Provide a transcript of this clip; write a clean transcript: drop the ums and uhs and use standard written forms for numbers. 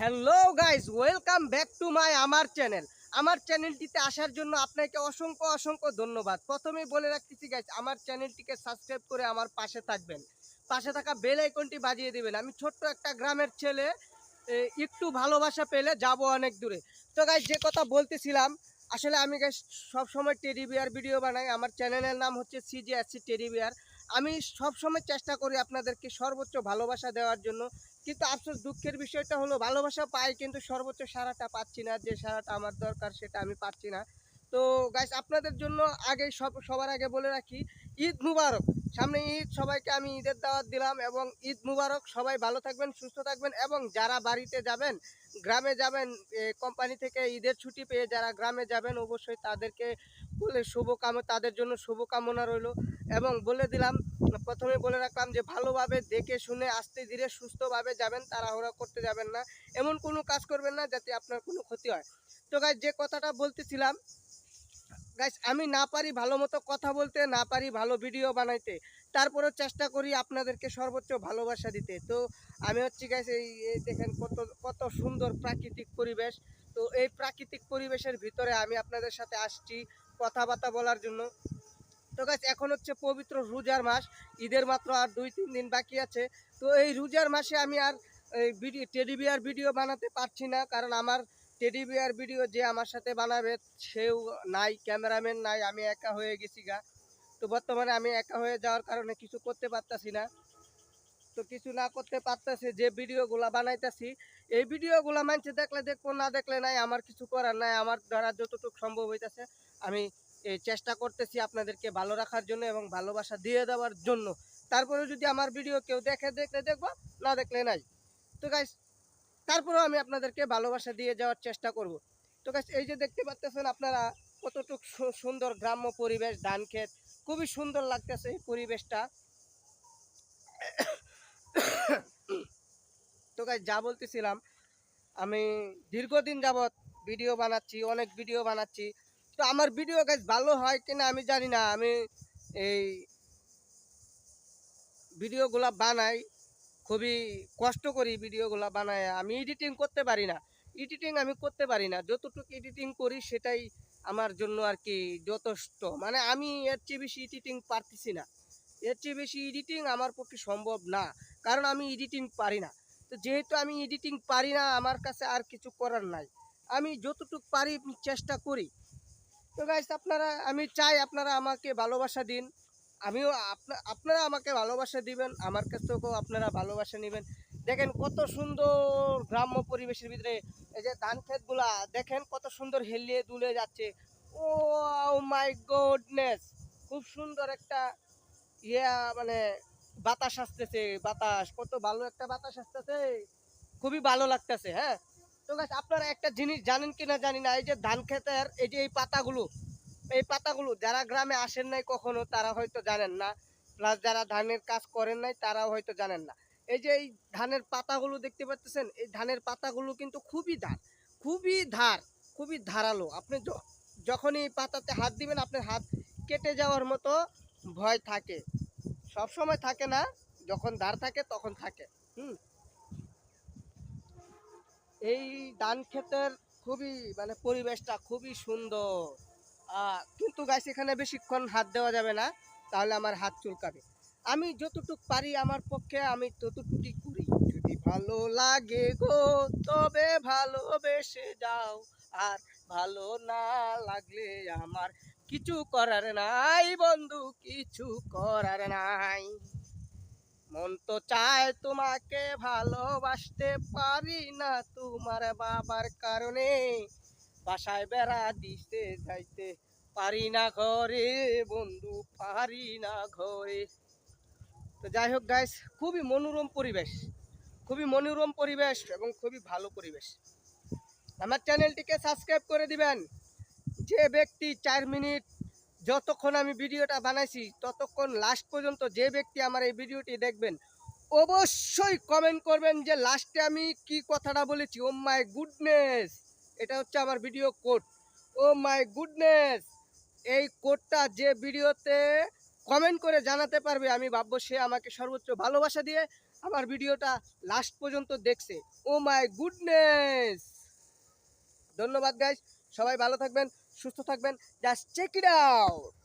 Hello guys, welcome back to আমার channel. আমার চ্যানেলটিতে আসার জন্য আপনাকে অসংখ্য অসংখ্য ধন্যবাদ। প্রথমেই বলে রাখতেছি গাইস, আমার চ্যানেলটিকে সাবস্ক্রাইব করে আমার পাশে থাকবেন, পাশে থাকা বেল আইকনটি বাজিয়ে দিবেন। আমি ছোট্ট একটা গ্রামের ছেলে, একটু ভালোবাসা পেলে যাব অনেক দূরে। তো গাইস, যে কথা বলতেছিলাম, আসলে আমি গাইস সবসময় টেডি বিয়ার ভিডিও বানাই। আমার চ্যানেলের নাম হচ্ছে CJSC টেডি বিয়ার। আমি সবসময় চেষ্টা করি আপনাদেরকে সর্বোচ্চ ভালোবাসা দেওয়ার জন্য, কিন্তু আফসোস দুঃখের বিষয়টা হলো ভালোবাসা পাই কিন্তু সর্বোচ্চ সারাটা পাচ্ছি না, যে সারাটা আমার দরকার সেটা আমি পাচ্ছি না। তো গাইস, আপনাদের জন্য আগে সবার আগে বলে রাখি, ঈদ মুবারক। সামনে ঈদ, সবাইকে আমি ঈদের দাওয়াত দিলাম এবং ঈদ মুবারক। সবাই ভালো থাকবেন, সুস্থ থাকবেন এবং যারা বাড়িতে যাবেন, গ্রামে যাবেন, কোম্পানি থেকে ঈদের ছুটি পেয়ে যারা গ্রামে যাবেন, অবশ্যই তাদেরকে বলে তাদের জন্য শুভকামনা রইল। এবং বলে দিলাম, প্রথমে বলে রাখলাম যে ভালোভাবে দেখে শুনে আস্তে ধীরে সুস্থভাবে যাবেন, তাড়াহুড়া করতে যাবেন না, এমন কোনো কাজ করবেন না যাতে আপনার কোনো ক্ষতি হয়। তো গাইস, যে কথাটা বলতেছিলাম, গাইস আমি না পারি ভালো মতো কথা বলতে, না পারি ভালো ভিডিও বানাইতে, তারপরেও চেষ্টা করি আপনাদেরকে সর্বোচ্চ ভালোবাসা দিতে। তো আমি হচ্ছি গাইস, এই দেখেন কত কত সুন্দর প্রাকৃতিক পরিবেশ। তো এই প্রাকৃতিক পরিবেশের ভিতরে আমি আপনাদের সাথে আসছি কথাবার্তা বলার জন্য। তো গাইস, এখন হচ্ছে পবিত্র রোজার মাস, ঈদের মাত্র আর 2-3 দিন বাকি আছে। তো এই রোজার মাসে আমি আর এই টেডি বিয়ার ভিডিও বানাতে পারছি না, কারণ আমার টেডি বিয়ার ভিডিও যে আমার সাথে বানাবে সেও নাই, ক্যামেরাম্যান নাই, আমি একা হয়ে গেছি গা। তো বর্তমানে আমি একা হয়ে যাওয়ার কারণে কিছু করতে পারতাছি না। তো কিছু না করতে পারতেছে, যে ভিডিওগুলা বানাইতেছি, এই ভিডিওগুলা মানুষে দেখলে দেখবো, না দেখলে নাই, আমার কিছু করার নাই। আমার দ্বারা যতটুকু সম্ভব হইতেছে আমি এই চেষ্টা করতেছি আপনাদেরকে ভালো রাখার জন্য এবং ভালোবাসা দিয়ে দেওয়ার জন্য। তারপরে যদি আমার ভিডিও কেউ দেখলে দেখবো, না দেখলে নাই। তো গাইস, তারপরেও আমি আপনাদেরকে ভালোবাসা দিয়ে যাওয়ার চেষ্টা করব। তো গাইস, এই যে দেখতে পাচ্ছেন আপনারা, কতটুকু সুন্দর গ্রাম্য পরিবেশ, ধান ক্ষেত, খুবই সুন্দর লাগতেছে এই পরিবেশটা। তো গাইস, যা বলতেছিলাম, আমি দীর্ঘদিন যাবৎ ভিডিও বানাচ্ছি, অনেক ভিডিও বানাচ্ছি। তো আমার ভিডিও গাইস ভালো হয় কিনা আমি জানি না। আমি এই ভিডিওগুলা বানাই, খুবই কষ্ট করি ভিডিওগুলা বানায়। আমি এডিটিং করতে পারি না, আমি করতে পারি না। যতটুকু এডিটিং করি সেটাই আমার জন্য আর কি যথেষ্ট। মানে আমি এর চেয়ে বেশি এডিটিং পারতেছি না, এর চেয়ে বেশি এডিটিং আমার পক্ষে সম্ভব না, কারণ আমি এডিটিং পারি না। তো যেহেতু আমি এডিটিং পারি না, আমার কাছে আর কিছু করার নাই, আমি যতটুকু পারি চেষ্টা করি। তো গাইস, আমি চাই আপনারা আমাকে ভালোবাসা দিন, আমিও আপনারা আমাকে ভালোবাসা দিবেন, আমার কাছ থেকেও আপনারা ভালোবাসা নেবেন। দেখেন কত সুন্দর গ্রাম্য পরিবেশের ভিতরে এই যে ধান ক্ষেতগুলা দেখেন কত সুন্দর হেলিয়ে দুলে যাচ্ছে। ও মাই গডনেস, খুব সুন্দর একটা মানে বাতাস আসতেছে, বাতাস কত ভালো একটা বাতাস আসতেছে, খুবই ভালো লাগতেছে। হ্যাঁ, তো গাছ আপনারা একটা জিনিস জানেন কিনা জানি না, এই যে ধান ক্ষেতের এই যে এই পাতাগুলো যারা গ্রামে আসেন নাই কখনো তারা হয়তো জানেন না, প্লাস যারা ধানের কাজ করেন নাই তারাও হয়তো জানেন না। এই যে এই ধানের পাতাগুলো দেখতে পাচ্ছেন, এই ধানের পাতাগুলো কিন্তু খুবই ধার খুবই ধারালো। আপনি যখনই এই পাতাতে হাত দিবেন, আপনার হাত কেটে যাওয়ার মতো ভয় থাকে। সব সময় থাকে না, যখন ধার থাকে তখন থাকে। হুম, এই ধান ক্ষেতের খুবই মানে পরিবেশটা খুবই সুন্দর। কিন্তু গাছ এখানে বেশিক্ষণ হাত দেওয়া যাবে না, তাহলে আমার হাত চুলকাবে। আমি যতটুক পারি আমার পক্ষে আমি ততটুকুই করি। যদি ভালো লাগে গো তবে ভালোবেসে যাও, আর ভালো না লাগলে আমার কিছু করার নাই বন্ধু, কিছু করার নাই। মন তো চায় তোমাকে ভালোবাসতে পারি না, তোমার বাবার কারণে বাসায় বেড়া দিতে যাইতে পারি না ঘরে বন্ধু, পারি না ঘরে। তো যাই হোক গাইস, খুবই মনোরম পরিবেশ এবং খুবই ভালো পরিবেশ। আমার চ্যানেলটিকে সাবস্ক্রাইব করে দিবেন। যে ব্যক্তি 4 মিনিট, যতক্ষণ আমি ভিডিওটা বানাইছি ততক্ষণ লাস্ট পর্যন্ত যে ব্যক্তি আমার এই ভিডিওটি দেখবেন, অবশ্যই কমেন্ট করবেন যে লাস্টে আমি কি কথাটা বলেছি। ও মাই গুডনেস, এটা হচ্ছে আমার video code. Oh my goodness, এই কোডটা যে ভিডিওতে কমেন্ট করে জানাতে পারবে, আমি ভাববো সে আমাকে সর্বোচ্চ ভালোবাসা দিয়ে আমার ভিডিওটা লাস্ট পর্যন্ত দেখছে। ও মাই গুডনেস। ধন্যবাদ গাইস, সবাই ভালো থাকবেন, সুস্থ থাকবেন। Just check it out.